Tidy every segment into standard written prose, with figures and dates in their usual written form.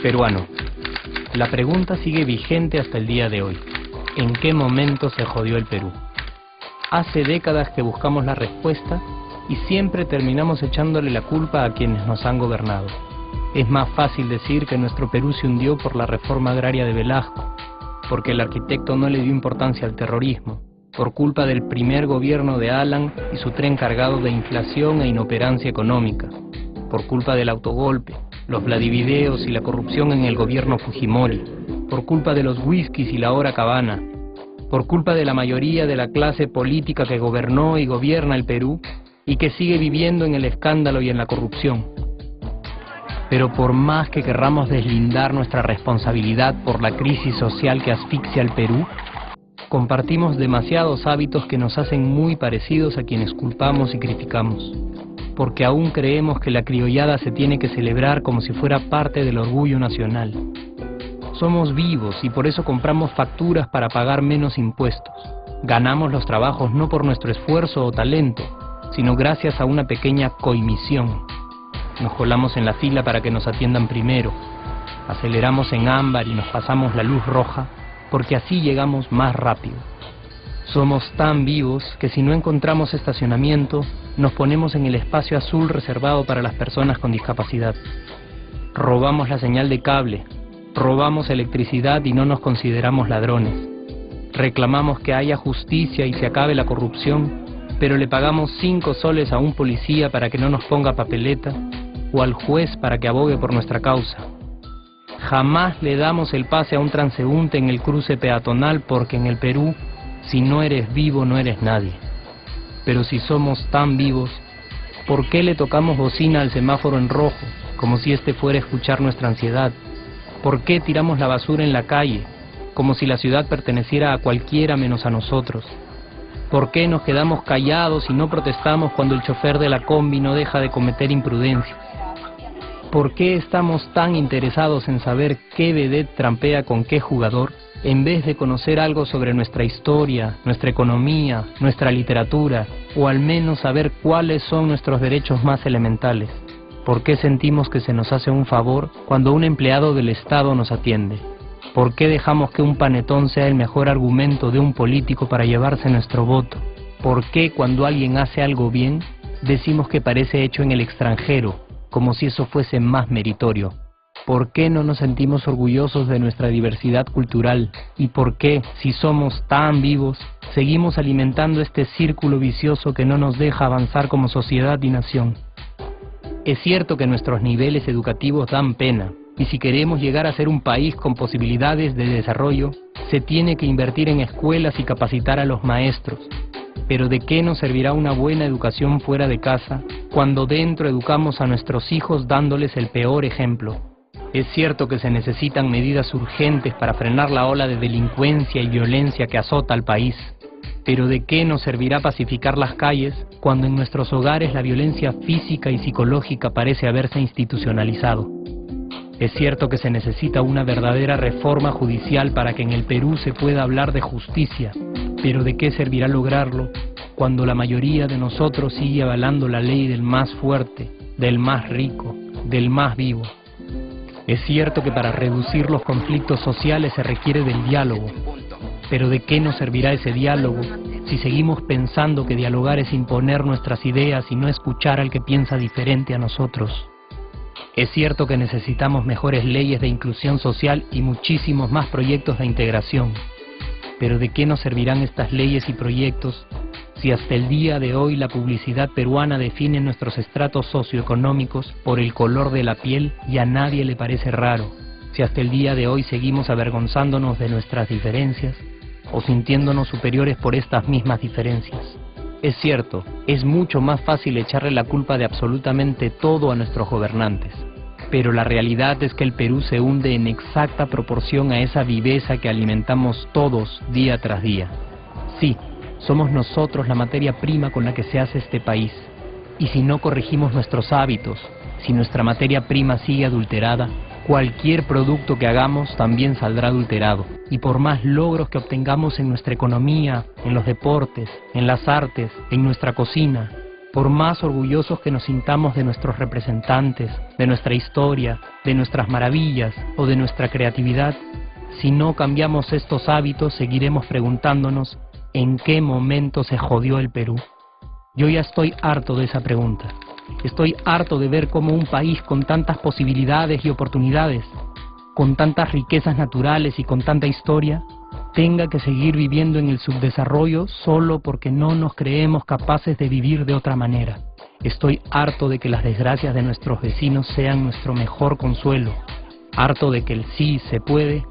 Peruano. La pregunta sigue vigente hasta el día de hoy. ¿En qué momento se jodió el Perú? Hace décadas que buscamos la respuesta y siempre terminamos echándole la culpa a quienes nos han gobernado. Es más fácil decir que nuestro Perú se hundió por la reforma agraria de Velasco, porque el arquitecto no le dio importancia al terrorismo, por culpa del primer gobierno de Alan y su tren cargado de inflación e inoperancia económica, por culpa del autogolpe, los Vladivideos y la corrupción en el gobierno Fujimori, por culpa de los whiskies y la hora cabana, por culpa de la mayoría de la clase política que gobernó y gobierna el Perú y que sigue viviendo en el escándalo y en la corrupción. Pero por más que querramos deslindar nuestra responsabilidad por la crisis social que asfixia al Perú, compartimos demasiados hábitos que nos hacen muy parecidos a quienes culpamos y criticamos, porque aún creemos que la criollada se tiene que celebrar como si fuera parte del orgullo nacional. Somos vivos y por eso compramos facturas para pagar menos impuestos. Ganamos los trabajos no por nuestro esfuerzo o talento, sino gracias a una pequeña coimisión. Nos colamos en la fila para que nos atiendan primero, aceleramos en ámbar y nos pasamos la luz roja, porque así llegamos más rápido. Somos tan vivos que si no encontramos estacionamiento, nos ponemos en el espacio azul reservado para las personas con discapacidad. Robamos la señal de cable, robamos electricidad y no nos consideramos ladrones. Reclamamos que haya justicia y se acabe la corrupción, pero le pagamos 5 soles a un policía para que no nos ponga papeleta o al juez para que abogue por nuestra causa. Jamás le damos el pase a un transeúnte en el cruce peatonal porque en el Perú, si no eres vivo, no eres nadie. Pero si somos tan vivos, ¿por qué le tocamos bocina al semáforo en rojo, como si este fuera a escuchar nuestra ansiedad? ¿Por qué tiramos la basura en la calle, como si la ciudad perteneciera a cualquiera menos a nosotros? ¿Por qué nos quedamos callados y no protestamos cuando el chofer de la combi no deja de cometer imprudencias? ¿Por qué estamos tan interesados en saber qué vedette trampea con qué jugador, en vez de conocer algo sobre nuestra historia, nuestra economía, nuestra literatura, o al menos saber cuáles son nuestros derechos más elementales? ¿Por qué sentimos que se nos hace un favor cuando un empleado del Estado nos atiende? ¿Por qué dejamos que un panetón sea el mejor argumento de un político para llevarse nuestro voto? ¿Por qué cuando alguien hace algo bien, decimos que parece hecho en el extranjero, como si eso fuese más meritorio? ¿Por qué no nos sentimos orgullosos de nuestra diversidad cultural? ¿Y por qué, si somos tan vivos, seguimos alimentando este círculo vicioso que no nos deja avanzar como sociedad y nación? Es cierto que nuestros niveles educativos dan pena, y si queremos llegar a ser un país con posibilidades de desarrollo, se tiene que invertir en escuelas y capacitar a los maestros. Pero ¿de qué nos servirá una buena educación fuera de casa, cuando dentro educamos a nuestros hijos dándoles el peor ejemplo? Es cierto que se necesitan medidas urgentes para frenar la ola de delincuencia y violencia que azota al país. Pero ¿de qué nos servirá pacificar las calles cuando en nuestros hogares la violencia física y psicológica parece haberse institucionalizado? Es cierto que se necesita una verdadera reforma judicial para que en el Perú se pueda hablar de justicia, pero ¿de qué servirá lograrlo cuando la mayoría de nosotros sigue avalando la ley del más fuerte, del más rico, del más vivo? Es cierto que para reducir los conflictos sociales se requiere del diálogo, pero ¿de qué nos servirá ese diálogo si seguimos pensando que dialogar es imponer nuestras ideas y no escuchar al que piensa diferente a nosotros? Es cierto que necesitamos mejores leyes de inclusión social y muchísimos más proyectos de integración, pero ¿de qué nos servirán estas leyes y proyectos si hasta el día de hoy la publicidad peruana define nuestros estratos socioeconómicos por el color de la piel y a nadie le parece raro? Si hasta el día de hoy seguimos avergonzándonos de nuestras diferencias o sintiéndonos superiores por estas mismas diferencias. Es cierto, es mucho más fácil echarle la culpa de absolutamente todo a nuestros gobernantes, pero la realidad es que el Perú se hunde en exacta proporción a esa viveza que alimentamos todos día tras día. Sí, somos nosotros la materia prima con la que se hace este país, y si no corregimos nuestros hábitos, si nuestra materia prima sigue adulterada, Cualquier producto que hagamos también saldrá adulterado. Y por más logros que obtengamos en nuestra economía, en los deportes, en las artes, en nuestra cocina, por más orgullosos que nos sintamos de nuestros representantes, de nuestra historia, de nuestras maravillas o de nuestra creatividad, si no cambiamos estos hábitos, seguiremos preguntándonos ¿en qué momento se jodió el Perú? Yo ya estoy harto de esa pregunta. Estoy harto de ver cómo un país con tantas posibilidades y oportunidades, con tantas riquezas naturales y con tanta historia, tenga que seguir viviendo en el subdesarrollo solo porque no nos creemos capaces de vivir de otra manera. Estoy harto de que las desgracias de nuestros vecinos sean nuestro mejor consuelo. Harto de que el sí se puede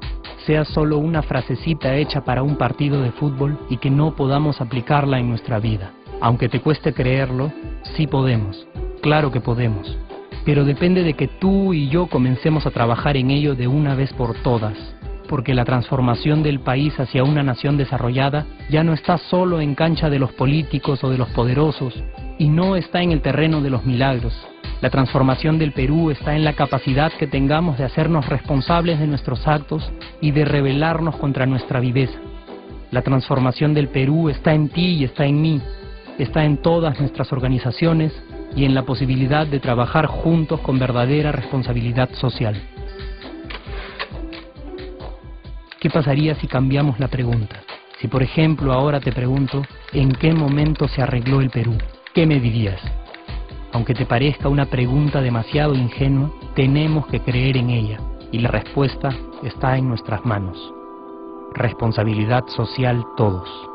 sea solo una frasecita hecha para un partido de fútbol y que no podamos aplicarla en nuestra vida. Aunque te cueste creerlo, sí podemos. Claro que podemos. Pero depende de que tú y yo comencemos a trabajar en ello de una vez por todas. Porque la transformación del país hacia una nación desarrollada ya no está solo en cancha de los políticos o de los poderosos, y no está en el terreno de los milagros. La transformación del Perú está en la capacidad que tengamos de hacernos responsables de nuestros actos y de rebelarnos contra nuestra viveza. La transformación del Perú está en ti y está en mí, está en todas nuestras organizaciones y en la posibilidad de trabajar juntos con verdadera responsabilidad social. ¿Qué pasaría si cambiamos la pregunta? Si por ejemplo ahora te pregunto, ¿en qué momento se arregló el Perú? ¿Qué me dirías? Aunque te parezca una pregunta demasiado ingenua, tenemos que creer en ella, y la respuesta está en nuestras manos. Responsabilidad social todos.